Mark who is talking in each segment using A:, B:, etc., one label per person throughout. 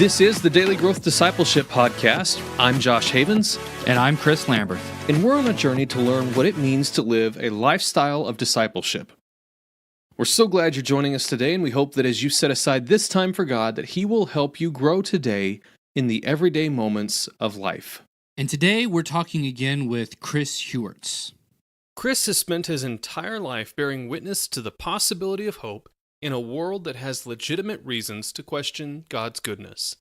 A: This is the Daily Growth Discipleship Podcast. I'm Josh Havens.
B: And I'm Chris Lambert.
A: And we're on a journey to learn what it means to live a lifestyle of discipleship. We're so glad you're joining us today, and we hope that as you set aside this time for God, that He will help you grow today in the everyday moments of life.
B: And today we're talking again with Chris Heuertz.
A: Chris has spent his entire life bearing witness to the possibility of hope in a world that has legitimate reasons to question God's goodness.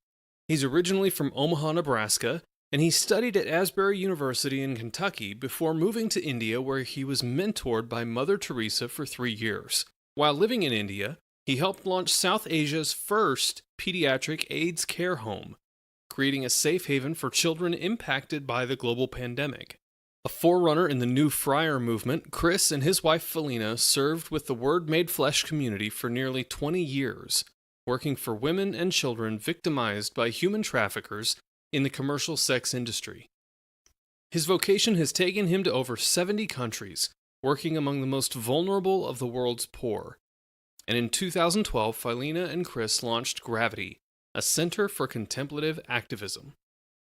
A: He's originally from Omaha, Nebraska, and he studied at Asbury University in Kentucky before moving to India, where he was mentored by Mother Teresa for 3 years. While living in India, he helped launch South Asia's first pediatric AIDS care home, creating a safe haven for children impacted by the global pandemic. A forerunner in the New Friar movement, Chris and his wife Felina served with the Word Made Flesh community for nearly 20 years, working for women and children victimized by human traffickers in the commercial sex industry. His vocation has taken him to over 70 countries, working among the most vulnerable of the world's poor. And in 2012, Felina and Chris launched Gravity, a center for contemplative activism.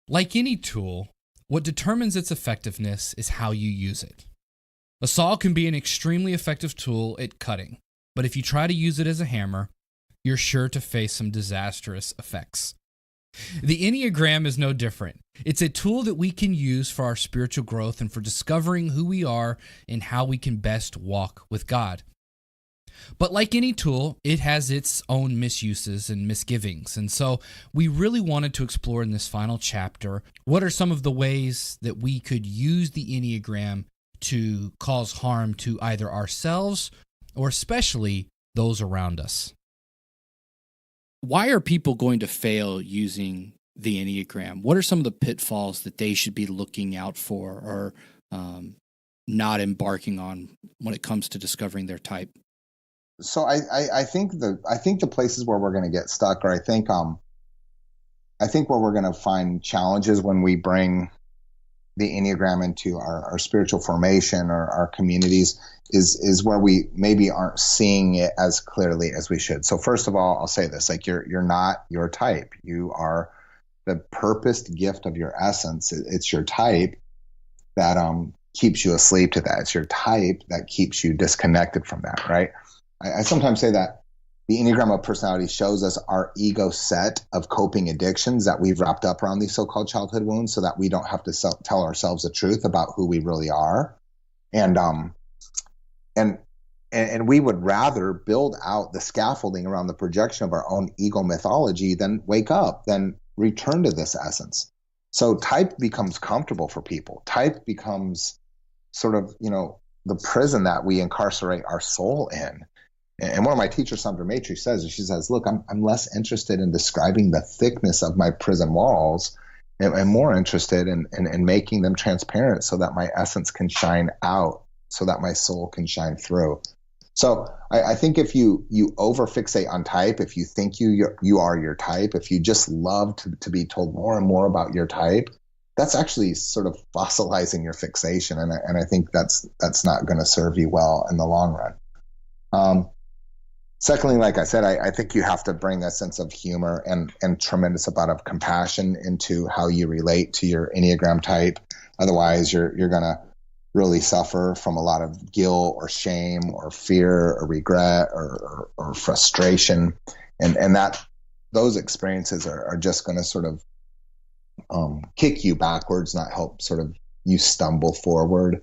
C: Like any tool, what determines its effectiveness is how you use it. A saw can be an extremely effective tool at cutting, but if you try to use it as a hammer, you're sure to face some disastrous effects. The Enneagram is no different. It's a tool that we can use for our spiritual growth and for discovering who we are and how we can best walk with God. But like any tool, it has its own misuses and misgivings. And so we really wanted to explore in this final chapter, what are some of the ways that we could use the Enneagram to cause harm to either ourselves or especially those around us.
B: Why are people going to fail using the Enneagram? What are some of the pitfalls that they should be looking out for or not embarking on when it comes to discovering their type?
D: So I think the places where we're going to get stuck, or I think where we're going to find challenges when we bring the Enneagram into our spiritual formation or our communities is where we maybe aren't seeing it as clearly as we should. So first of all, I'll say this, like you're not your type. You are the purposed gift of your essence. It's your type that keeps you asleep to that. It's your type that keeps you disconnected from that, right? I sometimes say that the Enneagram of personality shows us our ego set of coping addictions that we've wrapped up around these so-called childhood wounds so that we don't have to tell ourselves the truth about who we really are. And we would rather build out the scaffolding around the projection of our own ego mythology than wake up, than return to this essence. So type becomes comfortable for people. Type becomes sort of, the prison that we incarcerate our soul in. And one of my teachers, Sandra Matry, she says, look, I'm less interested in describing the thickness of my prison walls and more interested in making them transparent so that my essence can shine out, so that my soul can shine through. So I think if you over-fixate on type, if you think you are your type, if you just love to be told more and more about your type, that's actually sort of fossilizing your fixation. And I think that's not going to serve you well in the long run. Secondly, like I said, I think you have to bring a sense of humor and tremendous amount of compassion into how you relate to your Enneagram type. Otherwise, you're going to really suffer from a lot of guilt or shame or fear or regret or frustration. And that those experiences are just going to sort of kick you backwards, not help sort of you stumble forward.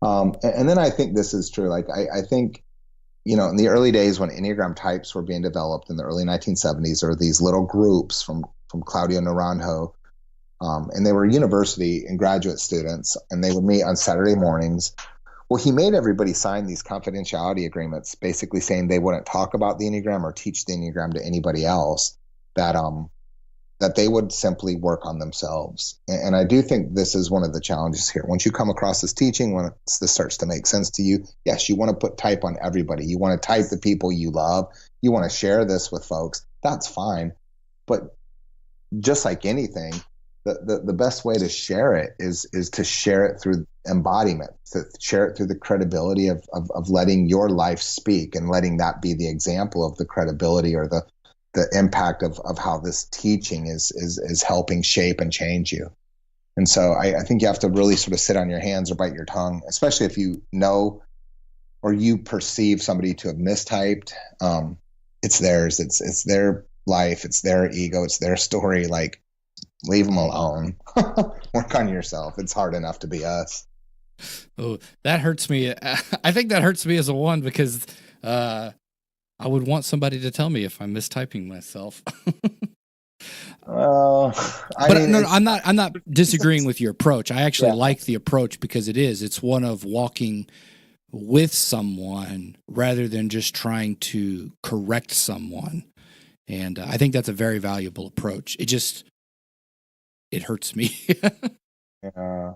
D: And then I think this is true. Like I think, in the early days when Enneagram types were being developed in the early 1970s, there were these little groups from Claudio Naranjo, and they were university and graduate students, and they would meet on Saturday mornings. Well, he made everybody sign these confidentiality agreements, basically saying they wouldn't talk about the Enneagram or teach the Enneagram to anybody else, that they would simply work on themselves. And I do think this is one of the challenges here. Once you come across this teaching, when this starts to make sense to you, yes, you want to put type on everybody. You want to type the people you love. You want to share this with folks. That's fine. But just like anything, the best way to share it is to share it through embodiment, to share it through the credibility of letting your life speak and letting that be the example of the credibility or the the impact of how this teaching is helping shape and change you. And so I think you have to really sort of sit on your hands or bite your tongue, especially if you know or you perceive somebody to have mistyped. It's theirs. It's their life. It's their ego. It's their story. Like, leave them alone. Work on yourself. It's hard enough to be us.
B: Oh, that hurts me. I think that hurts me as a one, because I would want somebody to tell me if I'm mistyping myself.
D: Well,
B: I'm not disagreeing with your approach. I actually like the approach, because it's one of walking with someone rather than just trying to correct someone. And I think that's a very valuable approach. It hurts me.
D: Yeah.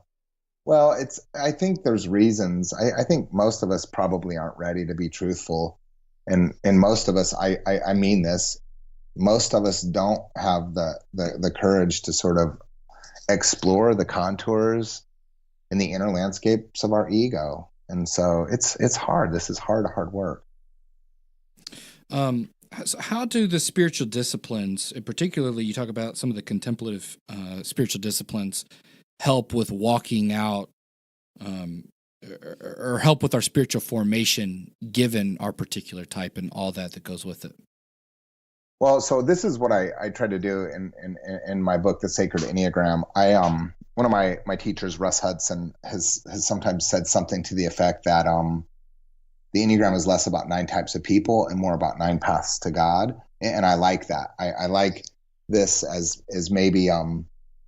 D: Well, I think there's reasons. I think most of us probably aren't ready to be truthful. And most of us, I mean this, most of us don't have the courage to sort of explore the contours and the inner landscapes of our ego. And so it's hard. This is hard work.
B: So how do the spiritual disciplines, and particularly you talk about some of the contemplative spiritual disciplines, help with walking out or help with our spiritual formation, given our particular type and all that goes with it?
D: Well, so this is what I try to do in my book, The Sacred Enneagram. One of my teachers, Russ Hudson, has sometimes said something to the effect that the Enneagram is less about 9 types of people and more about 9 paths to God. And I like that. I like this as maybe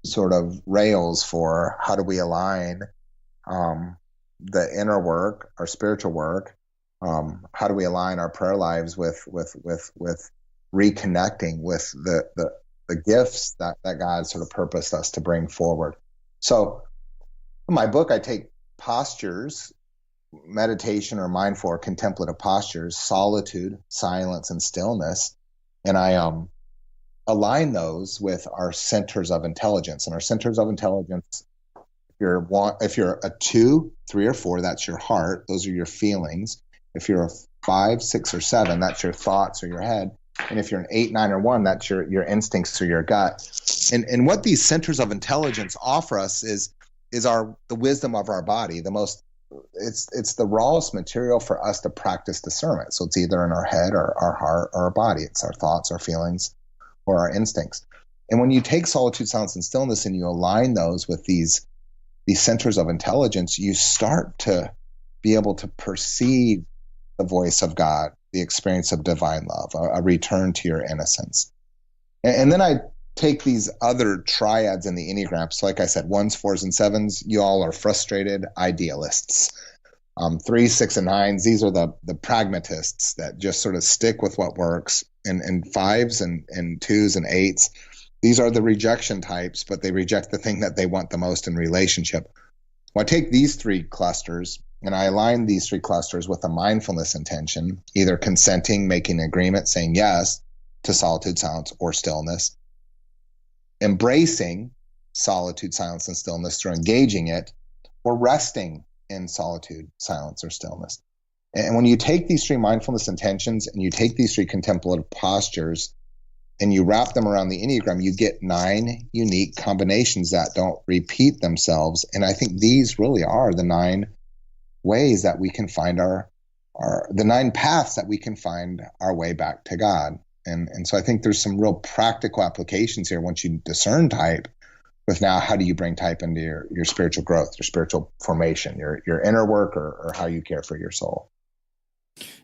D: sort of rails for how do we align the inner work, our spiritual work. How do we align our prayer lives with reconnecting with the gifts that God sort of purposed us to bring forward. So in my book, I take postures, meditation or mindful or contemplative postures, solitude, silence, and stillness, and I align those with our centers of intelligence. And our centers of intelligence, if you're a 2, 3, or 4, that's your heart. Those are your feelings. If you're a 5, 6, or 7, that's your thoughts or your head. And if you're an 8, 9, or 1, that's your instincts or your gut. And what these centers of intelligence offer us is the wisdom of our body. It's the rawest material for us to practice discernment. So it's either in our head or our heart or our body. It's our thoughts, our feelings, or our instincts. And when you take solitude, silence, and stillness and you align those with these centers of intelligence, you start to be able to perceive the voice of God, the experience of divine love, a return to your innocence. And then I take these other triads in the Enneagram. So like I said, 1s, 4s, and 7s, you all are frustrated idealists. 3, 6, and 9s, these are the pragmatists that just sort of stick with what works. And 5s and 2s and 8s, these are the rejection types, but they reject the thing that they want the most in relationship. Well, I take these 3 clusters and I align these 3 clusters with a mindfulness intention, either consenting, making an agreement, saying yes to solitude, silence, or stillness, embracing solitude, silence, and stillness through engaging it, or resting in solitude, silence, or stillness. And when you take these 3 mindfulness intentions and you take these 3 contemplative postures and you wrap them around the Enneagram, you get 9 unique combinations that don't repeat themselves. And I think these really are the 9 ways that we can find the 9 paths that we can find our way back to God. And so I think there's some real practical applications here once you discern type, with now how do you bring type into your spiritual growth, your spiritual formation, your inner work, or how you care for your soul.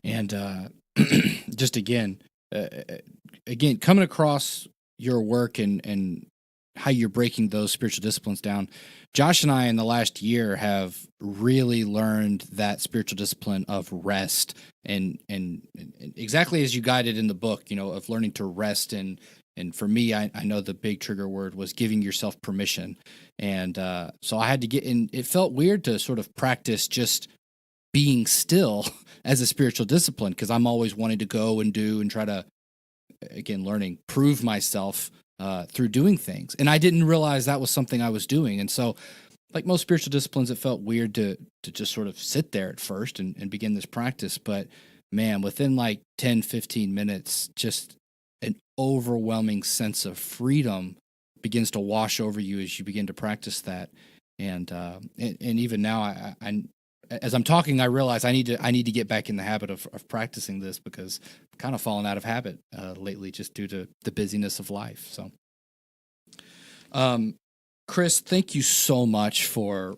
B: And just again, coming across your work and how you're breaking those spiritual disciplines down, Josh and I in the last year have really learned that spiritual discipline of rest and exactly as you guided in the book, of learning to rest. And for me, I know the big trigger word was giving yourself permission. And so I had to get in. It felt weird to sort of practice just being still as a spiritual discipline, because I'm always wanting to go and do and try to, again, prove myself through doing things. And I didn't realize that was something I was doing. And so, like most spiritual disciplines, it felt weird to just sort of sit there at first and begin this practice. But man, within like 10, 15 minutes, just an overwhelming sense of freedom begins to wash over you as you begin to practice that. And even now, I as I'm talking, I realize I need to get back in the habit of practicing this, because I've kind of fallen out of habit lately just due to the busyness of life. So, Chris, thank you so much for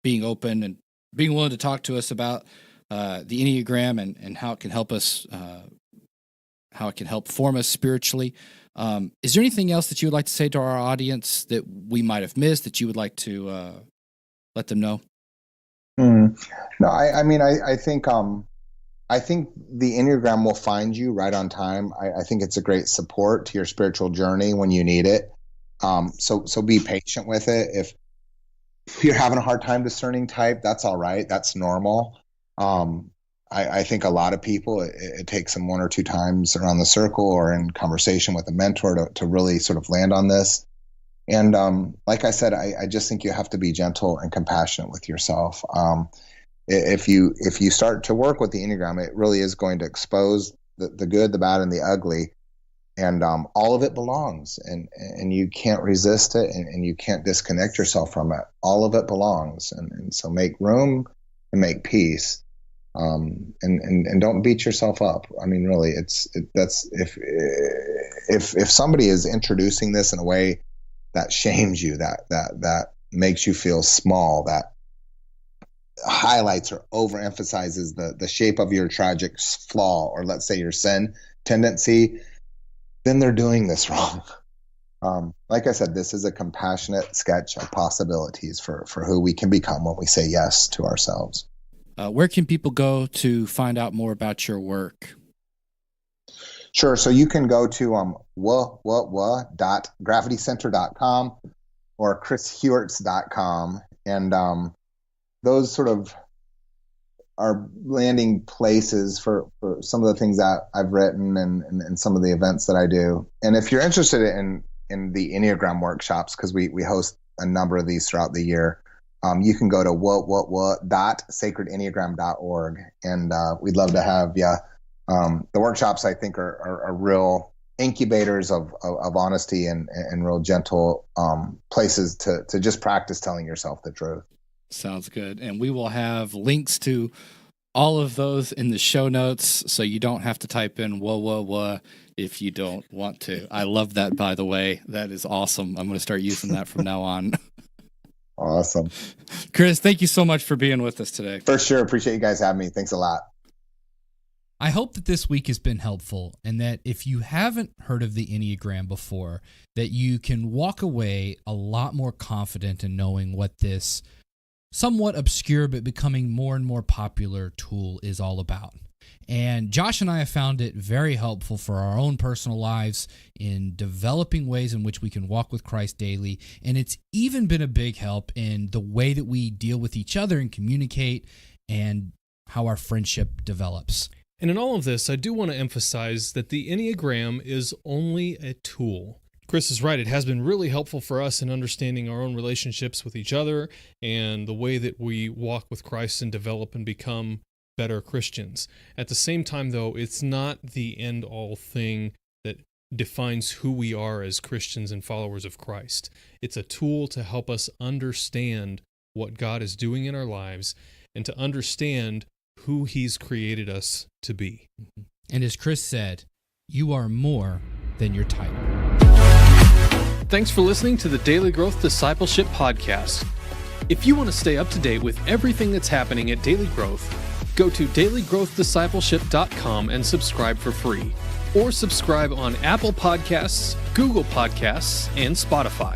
B: being open and being willing to talk to us about the Enneagram and how it can help us, how it can help form us spiritually. Is there anything else that you would like to say to our audience that we might have missed that you would like to let them know?
D: No, I mean, I think the Enneagram will find you right on time. I think it's a great support to your spiritual journey when you need it. So be patient with it. If you're having a hard time discerning type, that's all right. That's normal. I think a lot of people, it takes them 1 or 2 times around the circle or in conversation with a mentor to really sort of land on this. And like I said, I just think you have to be gentle and compassionate with yourself. If you start to work with the Enneagram, it really is going to expose the good, the bad, and the ugly. And all of it belongs, and you can't resist it, and you can't disconnect yourself from it. All of it belongs, and so make room and make peace, and don't beat yourself up. I mean, really, that's if somebody is introducing this in a way that shames you, that makes you feel small, that highlights or overemphasizes the shape of your tragic flaw, or let's say your sin tendency, then they're doing this wrong. Like I said, this is a compassionate sketch of possibilities for who we can become when we say yes to ourselves.
B: Where can people go to find out more about your work?
D: Sure. So you can go to gravitycenter.com or chrisheuertz.com. And those sort of are landing places for some of the things that I've written and some of the events that I do. And if you're interested in the Enneagram workshops, because we host a number of these throughout the year, you can go to sacredenneagram.org, and we'd love to have you. The workshops, I think, are real incubators of honesty and real gentle places to just practice telling yourself the truth.
B: Sounds good. And we will have links to all of those in the show notes, so you don't have to type in whoa if you don't want to. I love that, by the way. That is awesome. I'm going to start using that from now on.
D: Awesome.
B: Chris, thank you so much for being with us today.
D: For sure. Appreciate you guys having me. Thanks a lot.
C: I hope that this week has been helpful, and that if you haven't heard of the Enneagram before, that you can walk away a lot more confident in knowing what this somewhat obscure but becoming more and more popular tool is all about. And Josh and I have found it very helpful for our own personal lives in developing ways in which we can walk with Christ daily. And it's even been a big help in the way that we deal with each other and communicate, and how our friendship develops.
A: And in all of this, I do want to emphasize that the Enneagram is only a tool. Chris is right. It has been really helpful for us in understanding our own relationships with each other and the way that we walk with Christ and develop and become better Christians. At the same time, though, it's not the end-all thing that defines who we are as Christians and followers of Christ. It's a tool to help us understand what God is doing in our lives and to understand who He's created us to be.
C: And as Chris said, you are more than your type.
A: Thanks for listening to the Daily Growth Discipleship Podcast. If you want to stay up to date with everything that's happening at Daily Growth, go to dailygrowthdiscipleship.com and subscribe for free. Or subscribe on Apple Podcasts, Google Podcasts, and Spotify.